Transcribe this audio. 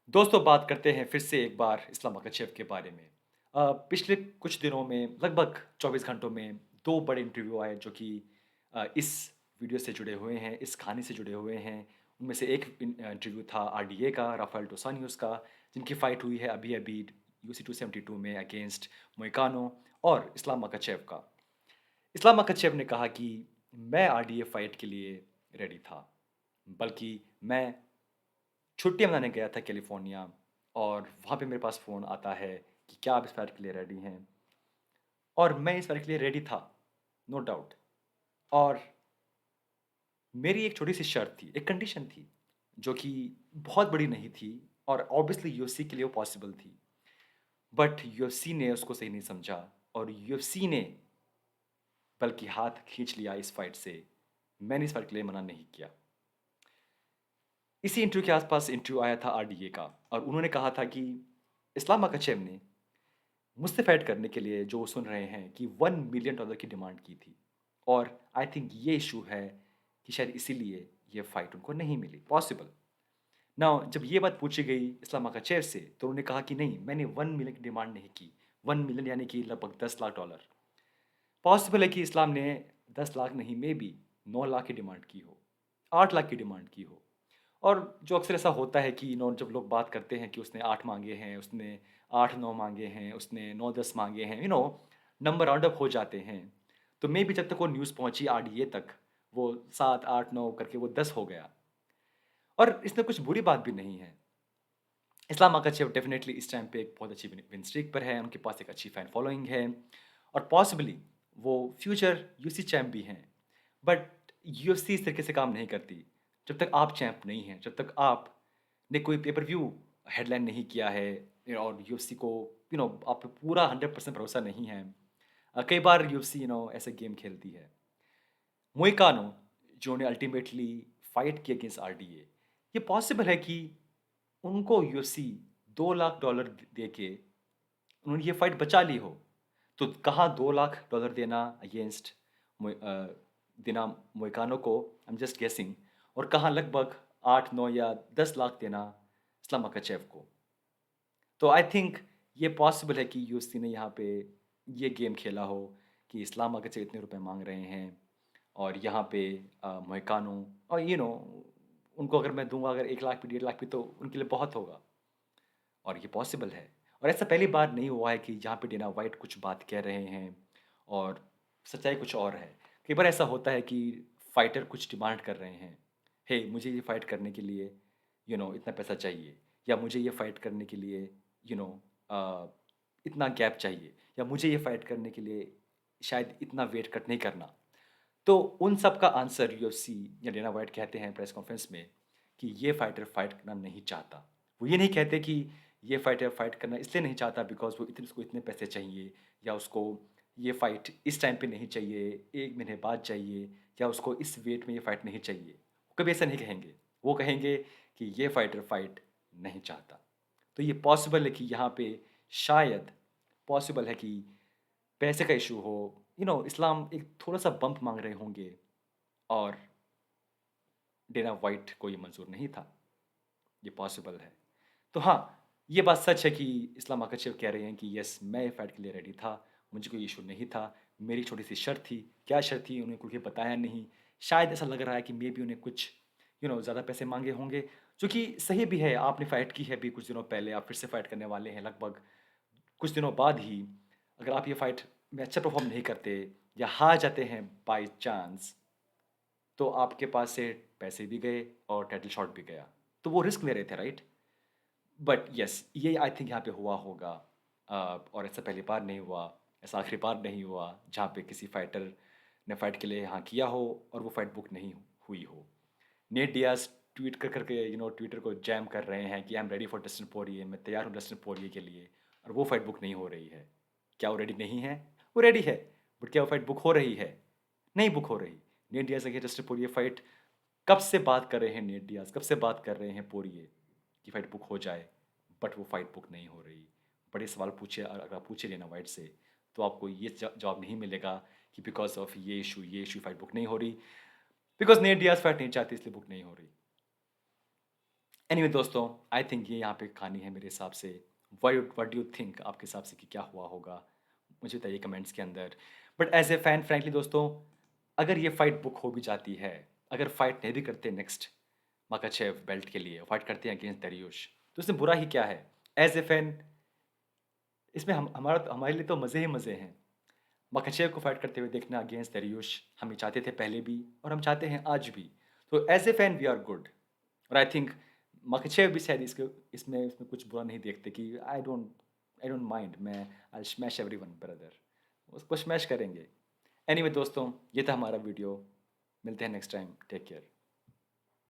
दोस्तों बात करते हैं फिर से एक बार इस्लाम मकाचेव के बारे में। पिछले कुछ दिनों में लगभग 24 घंटों में 2 बड़े इंटरव्यू आए जो कि इस वीडियो से जुड़े हुए हैं, इस कहानी से जुड़े हुए हैं। उनमें से एक इंटरव्यू था आरडीए का, राफेल डोस एनियोस का, जिनकी फाइट हुई है अभी-अभी यूएफसी 272 में अगेंस्ट मोइकानो और इस्लाम मकाचेव का। इस्लाम मकाचेव ने कहा कि मैं आरडीए फाइट के लिए रेडी था, बल्कि मैं छुट्टियाँ मनाने गया था कैलिफ़ोर्निया और वहाँ पे मेरे पास फ़ोन आता है कि क्या आप इस फाइट के लिए रेडी हैं? और मैं इस फाइट के लिए रेडी था, नो डाउट। और मेरी एक छोटी-सी शर्त थी, एक कंडीशन थी, जो कि बहुत बड़ी नहीं थी और ऑब्वियसली यूएफसी के लिए वो पॉसिबल थी। बट यूएफसी ने उसको सही नहीं समझा और यूएफसी ने बल्कि हाथ खींच लिया इस फाइट से। मैंने इस फाइट के लिए मना नहीं किया। इसी इंटरव्यू के आस-पास इंटरव्यू आया था आरडीए का और उन्होंने कहा था कि इस्लाम मकाचेव ने मुझसे फाइट करने के लिए जो सुन रहे हैं कि $1 मिलियन की डिमांड की थी और आई थिंक ये इशू है कि शायद इसीलिए ये फाइट उनको नहीं मिली पॉसिबल। नाउ जब ये बात पूछी गई इस्लाम मकाचेव से तो उन्होंने कहा कि नहीं, मैंने 1 मिलियन की डिमांड नहीं की। 1 मिलियन यानी कि लगभग $10 लाख। पॉसिबल है कि इस्लाम ने 10 लाख नहीं, मे बी 9 लाख की डिमांड की हो, 8 लाख की डिमांड की हो। और जो अक्सर ऐसा होता है कि जब लोग बात करते हैं कि उसने 8 माँगे हैं, उसने 8-9 माँगे हैं, उसने 9-10 माँगे हैं, नंबर राउंड अप हो जाते हैं। तो मेबी जब तक वो न्यूज़ पहुँची आरडीए तक, वो 7, 8, 9 करके वो 10 हो गया। और इसमें कुछ बुरी बात भी नहीं है। इस्लाम मकाचेव डेफ़िनेटली इस टाइम पे एक बहुत अच्छी विन स्ट्रीक पर है, उनके पास एक अच्छी फैन फॉलोइंग है और पॉसिबली वो फ्यूचर यूएफसी चैंप भी हैं। बट यूएफसी इस तरीके से काम नहीं करती। जब तक आप चैंप नहीं हैं, जब तक आपने कोई पे पर व्यू हेडलाइन नहीं किया है और यूएफसी को आप पे पूरा 100% भरोसा नहीं है। कई बार यूएफसी ऐसे गेम खेलती है। मोइकानो जिन्होंने अल्टीमेटली फाइट की अगेंस्ट आरडीए, ये पॉसिबल है कि उनको यूएफसी $2 लाख दे के उन्होंने ये फाइट बचा ली हो। तो कहाँ $2 लाख देना अगेंस्ट देना मोइकानो को, आई एम जस्ट गेसिंग, और कहाँ लगभग 8, 9 या 10 लाख देना इस्लाम मकाचेव को। तो आई थिंक ये पॉसिबल है कि यूएफसी ने यहाँ पे ये गेम खेला हो कि इस्लाम अगर से इतने रुपए माँग रहे हैं और यहाँ पे मोहिकानो और उनको अगर मैं दूँगा अगर 1 लाख भी 1.5 लाख भी तो उनके लिए बहुत होगा और ये पॉसिबल है। और ऐसा पहली बार नहीं हुआ है कि जहाँ पे डेना व्हाइट कुछ बात कह रहे हैं और सच्चाई कुछ और है। कई बार ऐसा होता है कि फाइटर कुछ डिमांड कर रहे हैं, हे मुझे ये फाइट करने के लिए इतना पैसा चाहिए या मुझे ये फाइट करने के लिए यू नो इतना गैप चाहिए या मुझे ये फाइट करने के लिए शायद इतना वेट कट नहीं करना। तो उन सब का आंसर यूएफसी या डेना व्हाइट कहते हैं प्रेस कॉन्फ्रेंस में कि ये फाइटर फाइट करना नहीं चाहता। वो ये नहीं कहते कि ये फाइटर फाइट करना इसलिए नहीं चाहता बिकॉज़ वो इतने उसको इतने पैसे चाहिए या उसको ये फाइट इस टाइम पे नहीं चाहिए, 1 महीने बाद चाहिए या उसको इस वेट में ये फाइट नहीं चाहिए। वो कभी ऐसा नहीं कहेंगे। वो कहेंगे कि ये फाइटर फाइट नहीं चाहता। तो ये पॉसिबल है कि यहाँ पे शायद पॉसिबल है कि पैसे का इश्यू हो, इस्लाम एक थोड़ा-सा बम्प माँग रहे होंगे और डेना व्हाइट को ये मंज़ूर नहीं था। ये पॉसिबल है। तो हाँ, ये बात सच है कि इस्लाम मकाचेव कह रहे हैं कि येस मैं फाइट के लिए रेडी था, मुझे कोई इश्यू नहीं था। मेरी छोटी-सी शर्त थी, क्या शर्त थी उन्हें खुल के बताया नहीं। शायद ऐसा लग रहा है कि मेबी उन्हें कुछ ज़्यादा पैसे माँगे होंगे, जो कि सही भी है। आपने फाइट की है अभी कुछ दिनों पहले, आप फिर से फाइट करने वाले हैं लगभग कुछ दिनों बाद ही। अगर आप ये फाइट में अच्छा परफ़ॉर्म नहीं करते या हार जाते हैं बाय चांस, तो आपके पास से पैसे भी गए और टाइटल शॉट भी गया। तो वो रिस्क ले रहे थे, राइट? बट येस, ये आई थिंक यहाँ पे हुआ होगा। और ऐसा पहली बार नहीं हुआ, ऐसा आखिरी बार नहीं हुआ जहाँ पे किसी फाइटर ने फाइट के लिए हाँ किया हो और वो फाइट बुक नहीं हुई हो। नेट डियाज़ ट्वीट कर करके ट्विटर को जैम कर रहे हैं कि I am ready for Dustin Poirier, मैं तैयार हूँ डस्टिन पोरिये के लिए, और वो फाइट बुक नहीं हो रही है। क्या वो रेडी नहीं है? वो रेडी है, बट क्या वो फाइट बुक हो रही है? नहीं बुक हो रही। Nate Diaz against Dustin Poirier fight, कब से बात कर रहे हैं नेट डियाज़, कब से बात कर रहे हैं पोरिये कि फाइट बुक हो जाए, बट वो फाइट बुक नहीं हो रही। बड़े सवाल पूछे, अगर आप पूछे लेना वाइट से, तो आपको ये जवाब नहीं मिलेगा कि बिकॉज़ ऑफ ये इश्यू फाइट बुक नहीं हो रही, बिकॉज़ नेट डियाज़ फाइट नहीं चाहती इसलिए बुक नहीं हो रही। एनीवे दोस्तों, आई थिंक ये यहाँ पे कहानी है मेरे हिसाब से। व्हाट डू यू थिंक, आपके हिसाब से कि क्या हुआ होगा? मुझे बताइए कमेंट्स के अंदर। But as a fan frankly दोस्तों, अगर ये फाइट बुक हो भी जाती है, अगर फाइट नहीं भी करते नेक्स्ट मकाचेव बेल्ट के लिए, फाइट करते हैं अगेंस्ट दरियुश, तो इसमें बुरा ही क्या है? एज़ ए फैन इसमें हमारे लिए तो मज़े ही मज़े हैं। मकाचेव को फाइट करते हुए देखना अगेंस्ट दरियुश, हम ये चाहते थे पहले भी और हम चाहते हैं आज भी। तो as a fan we are good. और आई थिंक मकाचेव भी शायद इसमें कुछ बुरा नहीं देखते कि आई डोंट माइंड, मैं आई स्मैश एवरीवन ब्रदर, उसको स्मैश करेंगे। एनीवे दोस्तों, ये था हमारा वीडियो। मिलते हैं नेक्स्ट टाइम। Take care.